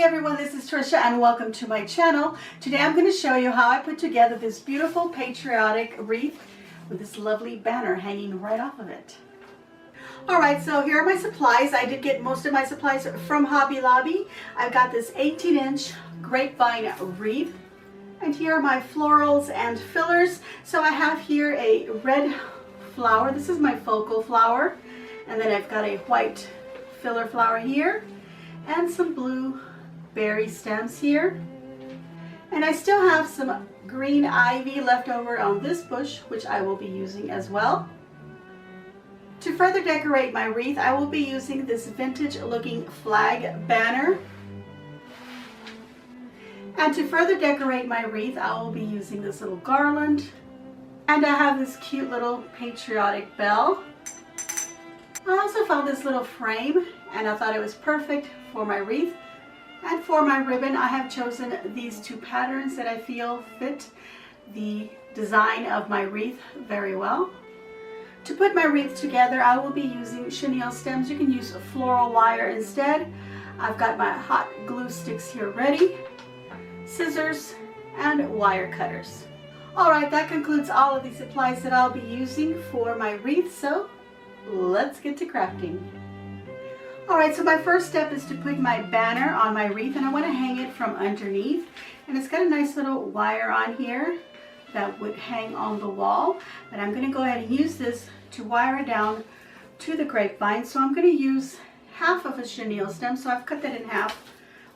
Hey everyone, this is Trisha and welcome to my channel. Today I'm going to show you how I put together this beautiful patriotic wreath with this lovely banner hanging right off of it. Alright, so here are my supplies. I did get most of my supplies from Hobby Lobby. I've got this 18-inch grapevine wreath, and here are my florals and fillers. So I have here a red flower. This is my focal flower, and then I've got a white filler flower here and some blue berry stems here, and I still have some green ivy left over on this bush, which I will be using as well. To further decorate my wreath, I will be using this vintage looking flag banner, and to further decorate my wreath I will be using this little garland, and I have this cute little patriotic bell. I also found this little frame and I thought it was perfect for my wreath. And for my ribbon, I have chosen these two patterns that I feel fit the design of my wreath very well. To put my wreath together, I will be using chenille stems. You can use a floral wire instead. I've got my hot glue sticks here ready, scissors, and wire cutters. Alright, that concludes all of the supplies that I'll be using for my wreath, so let's get to crafting. Alright, so my first step is to put my banner on my wreath, and I want to hang it from underneath. And it's got a nice little wire on here that would hang on the wall. But I'm going to go ahead and use this to wire it down to the grapevine. So I'm going to use half of a chenille stem. So I've cut that in half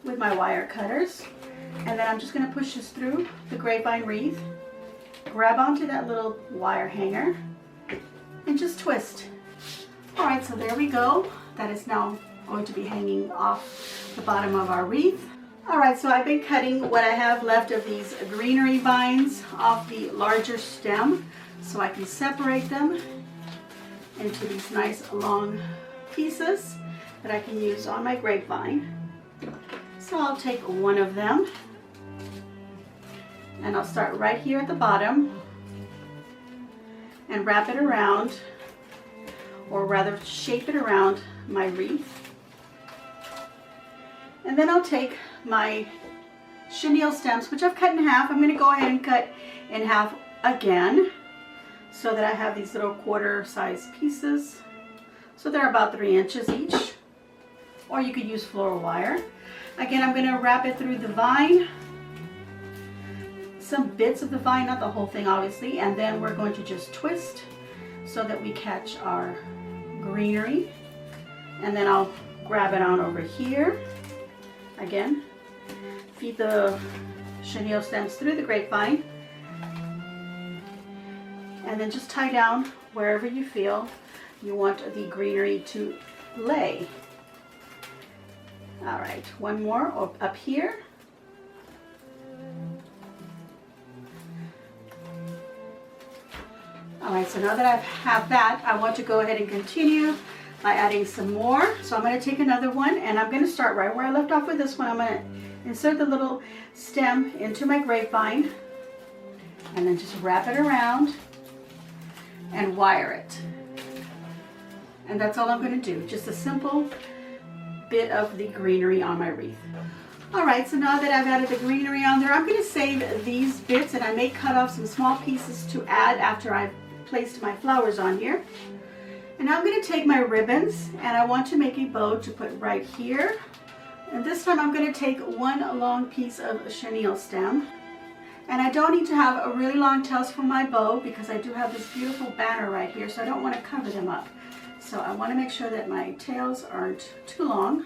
with my wire cutters. And then I'm just going to push this through the grapevine wreath, grab onto that little wire hanger, and just twist. Alright, so there we go. That is now going to be hanging off the bottom of our wreath. Alright, so I've been cutting what I have left of these greenery vines off the larger stem so I can separate them into these nice long pieces that I can use on my grapevine. So I'll take one of them and I'll start right here at the bottom and wrap it around, or rather shape it around my wreath. And then I'll take my chenille stems, which I've cut in half. I'm going to go ahead and cut in half again so that I have these little quarter size pieces. So they're about 3 inches each, or you could use floral wire. Again, I'm going to wrap it through the vine, some bits of the vine, not the whole thing obviously, and then we're going to just twist so that we catch our greenery. And then I'll grab it on over here. Again, feed the chenille stems through the grapevine, and then just tie down wherever you feel you want the greenery to lay. Alright, one more up here. Alright, so now that I have that, I want to go ahead and continue by adding some more. So I'm going to take another one, and I'm going to start right where I left off with this one. I'm going to insert the little stem into my grapevine and then just wrap it around and wire it. And that's all I'm going to do, just a simple bit of the greenery on my wreath. Alright, so now that I've added the greenery on there, I'm going to save these bits, and I may cut off some small pieces to add after I've placed my flowers on here. And now I'm going to take my ribbons, and I want to make a bow to put right here. And this time I'm going to take one long piece of chenille stem. And I don't need to have a really long tails for my bow because I do have this beautiful banner right here, so I don't want to cover them up. So I want to make sure that my tails aren't too long.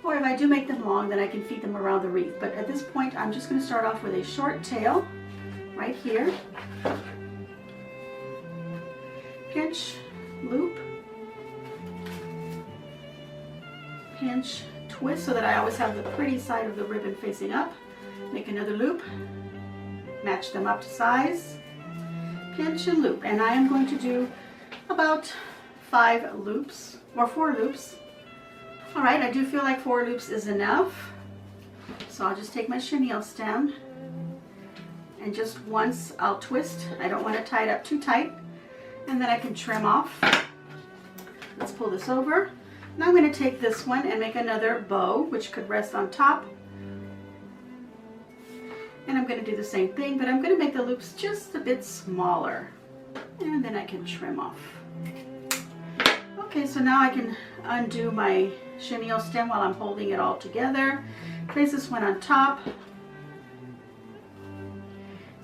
Or if I do make them long, then I can feed them around the wreath. But at this point, I'm just going to start off with a short tail right here. Pinch, loop, pinch, twist so that I always have the pretty side of the ribbon facing up. Make another loop, match them up to size, pinch and loop. And I am going to do about 5 loops or 4 loops. Alright, I do feel like 4 loops is enough. So I'll just take my chenille stem and just once I'll twist. I don't want to tie it up too tight, and then I can trim off. Let's pull this over. Now I'm going to take this one and make another bow, which could rest on top And I'm going to do the same thing, but I'm going to make the loops just a bit smaller. And then I can trim off. Okay, so now I can undo my chenille stem while I'm holding it all together. Place this one on top.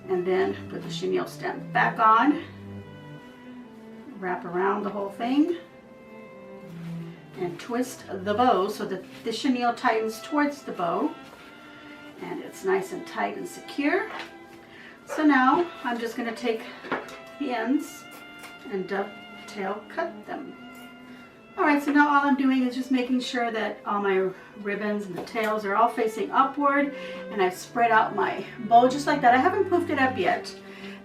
And then put the chenille stem back on. Wrap around the whole thing. And twist the bow so that the chenille tightens towards the bow. And it's nice and tight and secure. So now I'm just going to take the ends and dovetail cut them. Alright, so now all I'm doing is just making sure that all my ribbons and the tails are all facing upward, and I've spread out my bow just like that. I haven't poofed it up yet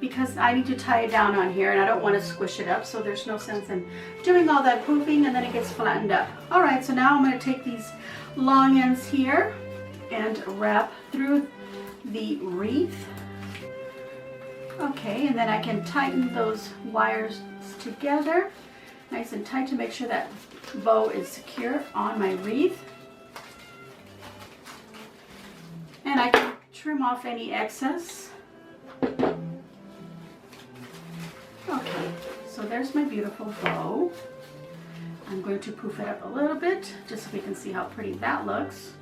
because I need to tie it down on here and I don't want to squish it up, so there's no sense in doing all that poofing and then it gets flattened up. Alright, so now I'm going to take these long ends here and wrap through the wreath. Okay, and then I can tighten those wires together nice and tight to make sure that bow is secure on my wreath. And I can trim off any excess. Okay, so there's my beautiful bow. I'm going to poof it up a little bit just so we can see how pretty that looks.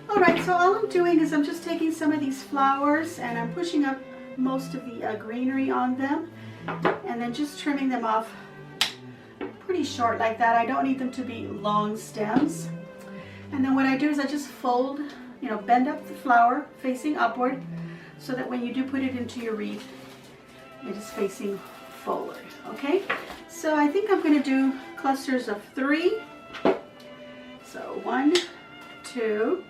Alright, so all I'm doing is I'm just taking some of these flowers and I'm pushing up most of the greenery on them and then just trimming them off pretty short like that. I don't need them to be long stems. And then what I do is I just fold, bend up the flower facing upward so that when you do put it into your wreath, it is facing forward. Okay, so I think I'm going to do clusters of 3. So 1, 2,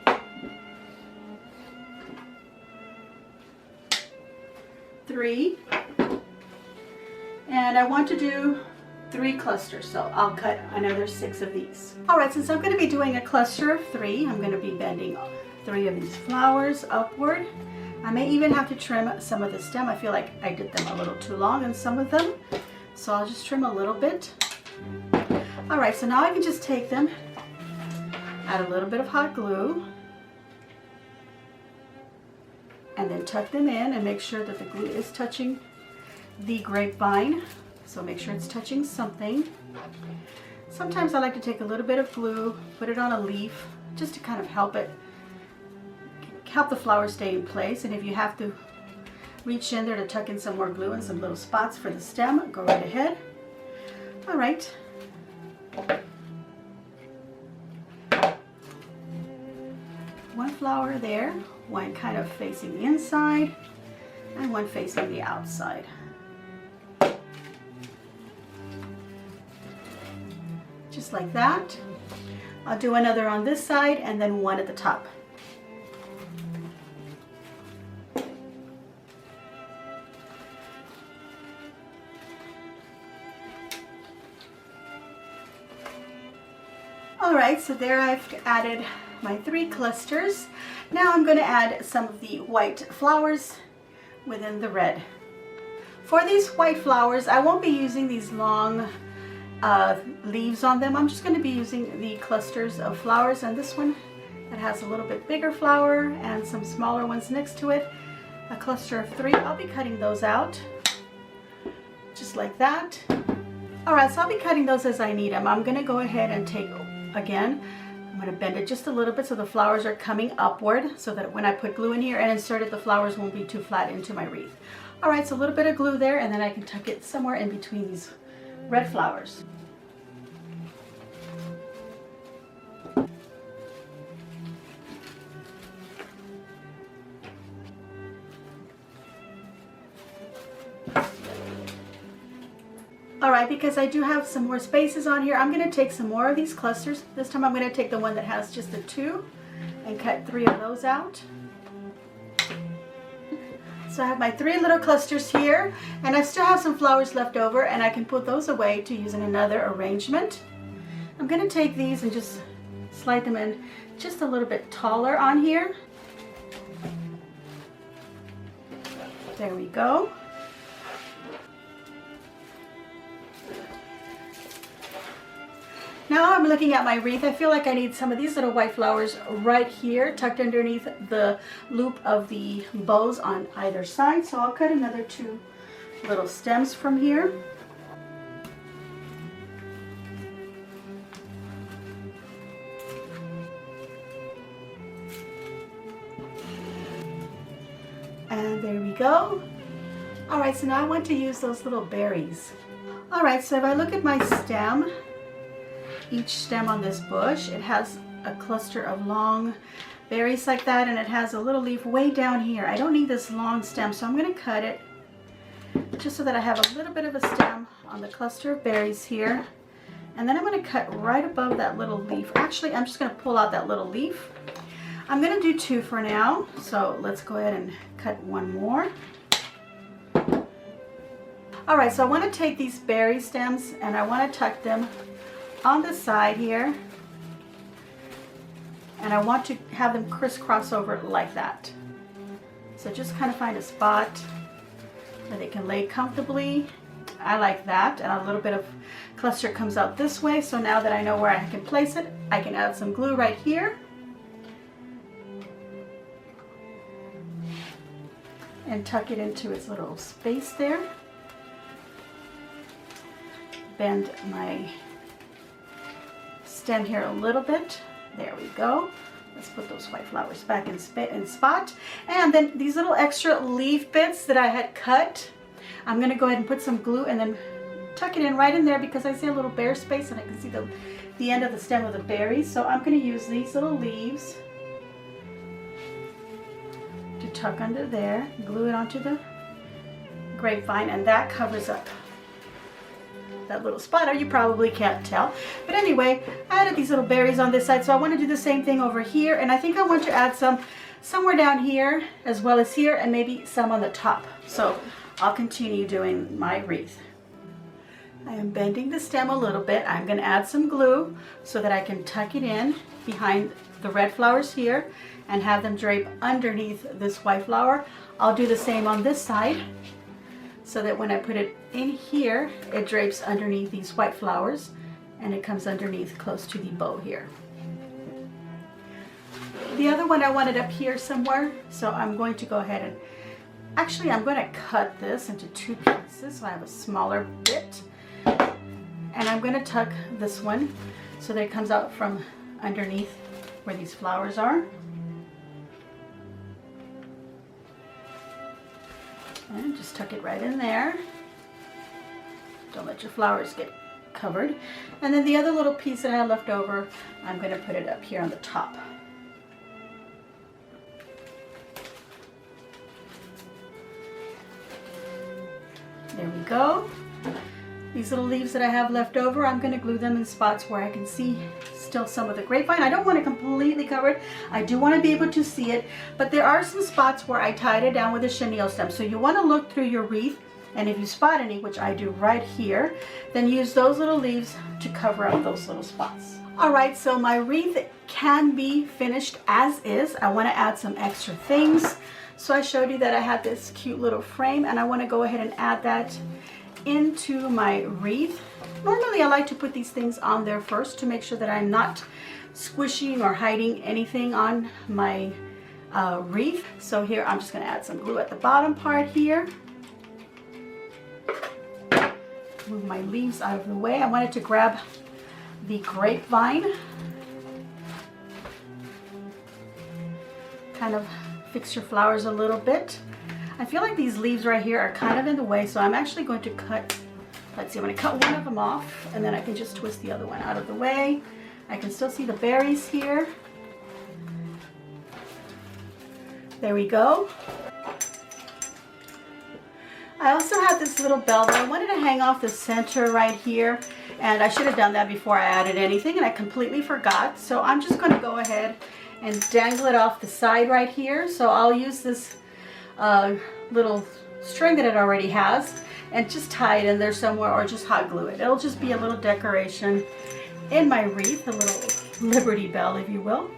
3, and I want to do 3 clusters, so I'll cut another 6 of these. Alright, since I'm going to be doing a cluster of 3, I'm going to be bending 3 of these flowers upward. I may even have to trim some of the stem. I feel like I did them a little too long in some of them, so I'll just trim a little bit. Alright, so now I can just take them, add a little bit of hot glue, and then tuck them in and make sure that the glue is touching the grapevine. So make sure it's touching something. Sometimes I like to take a little bit of glue, put it on a leaf, just to kind of help the flower stay in place. And if you have to reach in there to tuck in some more glue and some little spots for the stem, go right ahead. All right. One flower there, one kind of facing the inside, and one facing the outside. Just like that. I'll do another on this side and then one at the top. Alright, so there I've added my 3 clusters. Now I'm going to add some of the white flowers within the red. For these white flowers, I won't be using these long leaves on them. I'm just going to be using the clusters of flowers, and this one that has a little bit bigger flower and some smaller ones next to it, a cluster of 3. I'll be cutting those out just like that. Alright, so I'll be cutting those as I need them. I'm going to go ahead and take, again, I'm going to bend it just a little bit so the flowers are coming upward so that when I put glue in here and insert it, the flowers won't be too flat into my wreath. Alright, so a little bit of glue there, and then I can tuck it somewhere in between these red flowers. Alright, because I do have some more spaces on here, I'm going to take some more of these clusters. This time I'm going to take the one that has just the 2 and cut 3 of those out. So I have my 3 little clusters here, and I still have some flowers left over, and I can put those away to use in another arrangement. I'm going to take these and just slide them in just a little bit taller on here. There we go. Now I'm looking at my wreath. I feel like I need some of these little white flowers right here, tucked underneath the loop of the bows on either side. So I'll cut another 2 little stems from here. And there we go. All right, so now I want to use those little berries. All right, so if I look at my stem, each stem on this bush, it has a cluster of long berries like that, and it has a little leaf way down here. I don't need this long stem, so I'm going to cut it just so that I have a little bit of a stem on the cluster of berries here. And then I'm going to cut right above that little leaf. Actually, I'm just going to pull out that little leaf. I'm going to do 2 for now, so let's go ahead and cut 1 more. All right, so I want to take these berry stems and I want to tuck them on the side here. And I want to have them crisscross over like that. So just kind of find a spot where they can lay comfortably. I like that. And a little bit of cluster comes out this way. So now that I know where I can place it, I can add some glue right here. And tuck it into its little space there. Bend my stem here a little bit. There we go. Let's put those white flowers back in spot. And then these little extra leaf bits that I had cut, I'm going to go ahead and put some glue and then tuck it in right in there because I see a little bare space and I can see the end of the stem of the berries. So I'm going to use these little leaves to tuck under there, glue it onto the grapevine, and that covers up that little spot. Or you probably can't tell, but anyway, I added these little berries on this side, so I want to do the same thing over here, and I think I want to add some somewhere down here as well as here, and maybe some on the top. So I'll continue doing my wreath. I am bending the stem a little bit. I'm going to add some glue so that I can tuck it in behind the red flowers here and have them drape underneath this white flower. I'll do the same on this side so that when I put it in here, it drapes underneath these white flowers and it comes underneath close to the bow here. The other one I wanted up here somewhere, so I'm going to go ahead and actually I'm going to cut this into 2 pieces so I have a smaller bit, and I'm going to tuck this one so that it comes out from underneath where these flowers are. And just tuck it right in there. Don't let your flowers get covered. And then the other little piece that I have left over, I'm going to put it up here on the top. There we go. These little leaves that I have left over, I'm going to glue them in spots where I can see still some of the grapevine. I don't want it completely covered. I do want to be able to see it, but there are some spots where I tied it down with a chenille stem. So you want to look through your wreath, and if you spot any, which I do right here, then use those little leaves to cover up those little spots. All right, so my wreath can be finished as is. I want to add some extra things. So I showed you that I had this cute little frame, and I want to go ahead and add that into my wreath. Normally I like to put these things on there first to make sure that I'm not squishing or hiding anything on my wreath. So here I'm just going to add some glue at the bottom part here. Move my leaves out of the way. I wanted to grab the grapevine. Kind of fix your flowers a little bit. I feel like these leaves right here are kind of in the way, so I'm actually going to cut, let's see, I'm going to cut one of them off, and then I can just twist the other one out of the way. I can still see the berries here. There we go. I also have this little bell that I wanted to hang off the center right here, and I should have done that before I added anything, and I completely forgot. So I'm just going to go ahead and dangle it off the side right here. So I'll use this little string that it already has and just tie it in there somewhere, or just hot glue it. It'll just be a little decoration in my wreath, a little Liberty Bell, if you will.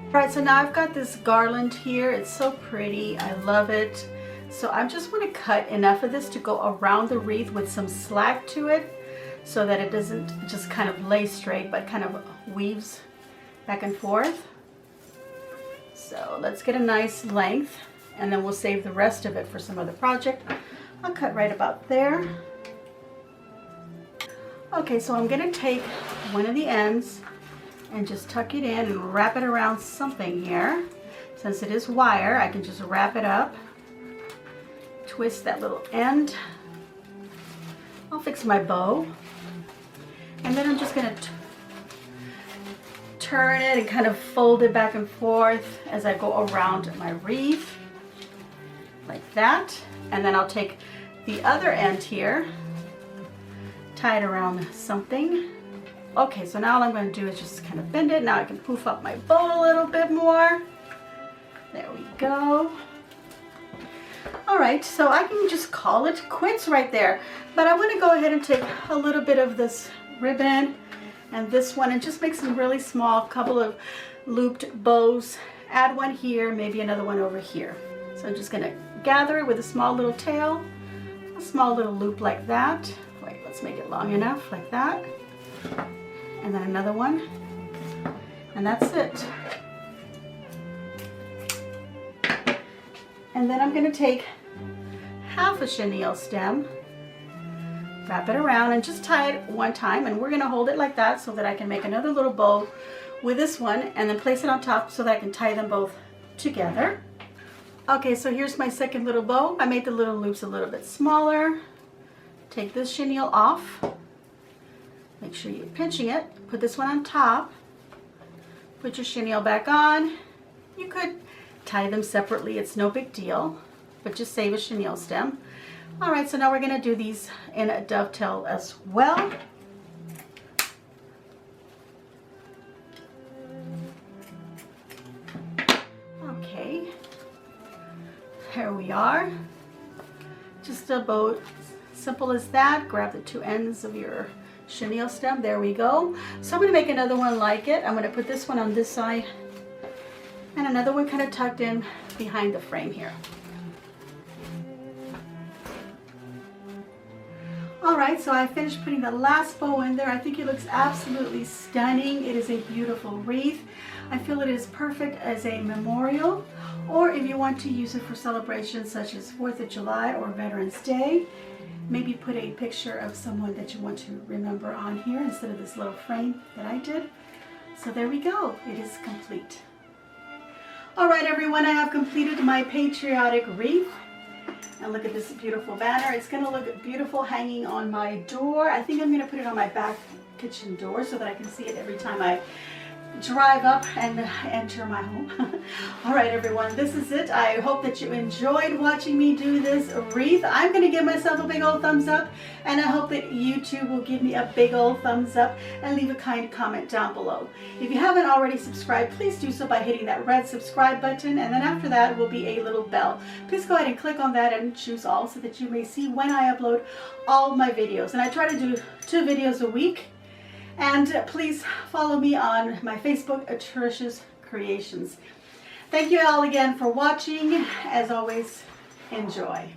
All right, so now I've got this garland here. It's so pretty. I love it. So I just want to cut enough of this to go around the wreath with some slack to it so that it doesn't just kind of lay straight, but kind of weaves back and forth. So let's get a nice length, and then we'll save the rest of it for some other project. I'll cut right about there. Okay, so I'm gonna take one of the ends and just tuck it in and wrap it around something here. Since it is wire, I can just wrap it up, twist that little end. I'll fix my bow, and then I'm just gonna turn it and kind of fold it back and forth as I go around my wreath, like that. And then I'll take the other end here, tie it around something. Okay, so now all I'm going to do is just kind of bend it. Now I can poof up my bow a little bit more. There we go. All right, so I can just call it quits right there. But I want to go ahead and take a little bit of this ribbon and this one and just make some really small couple of looped bows. Add one here, maybe another one over here. So I'm just going to gather it with a small little tail, a small little loop like that. Wait, let's make it long enough, like that. And then another one, and that's it. And then I'm going to take half a chenille stem, wrap it around, and just tie it one time, and we're going to hold it like that so that I can make another little bow with this one, and then place it on top so that I can tie them both together. Okay, so here's my second little bow. I made the little loops a little bit smaller. Take this chenille off. Make sure you're pinching it. Put this one on top. Put your chenille back on. You could tie them separately. It's no big deal, but just save a chenille stem. All right, so now we're going to do these in a dovetail as well. Okay, here we are. Just a bow, simple as that. Grab the two ends of your chenille stem. There we go. So I'm going to make another one like it. I'm going to put this one on this side and another one kind of tucked in behind the frame here. Alright, so I finished putting the last bow in there. I think it looks absolutely stunning. It is a beautiful wreath. I feel it is perfect as a memorial, or if you want to use it for celebrations such as 4th of July or Veterans Day. Maybe put a picture of someone that you want to remember on here instead of this little frame that I did. So there we go. It is complete. All right, everyone, I have completed my patriotic wreath. And look at this beautiful banner. It's going to look beautiful hanging on my door. I think I'm going to put it on my back kitchen door so that I can see it every time I drive up and enter my home. All right, everyone, this is it. I hope that you enjoyed watching me do this wreath. I'm going to give myself a big old thumbs up, and I hope that you too will give me a big old thumbs up and leave a kind comment down below. If you haven't already subscribed, please do so by hitting that red subscribe button, and then after that will be a little bell. Please go ahead and click on that and choose all so that you may see when I upload all my videos. And I try to do 2 videos a week. And please follow me on my Facebook, Trisha's Creations. Thank you all again for watching. As always, enjoy.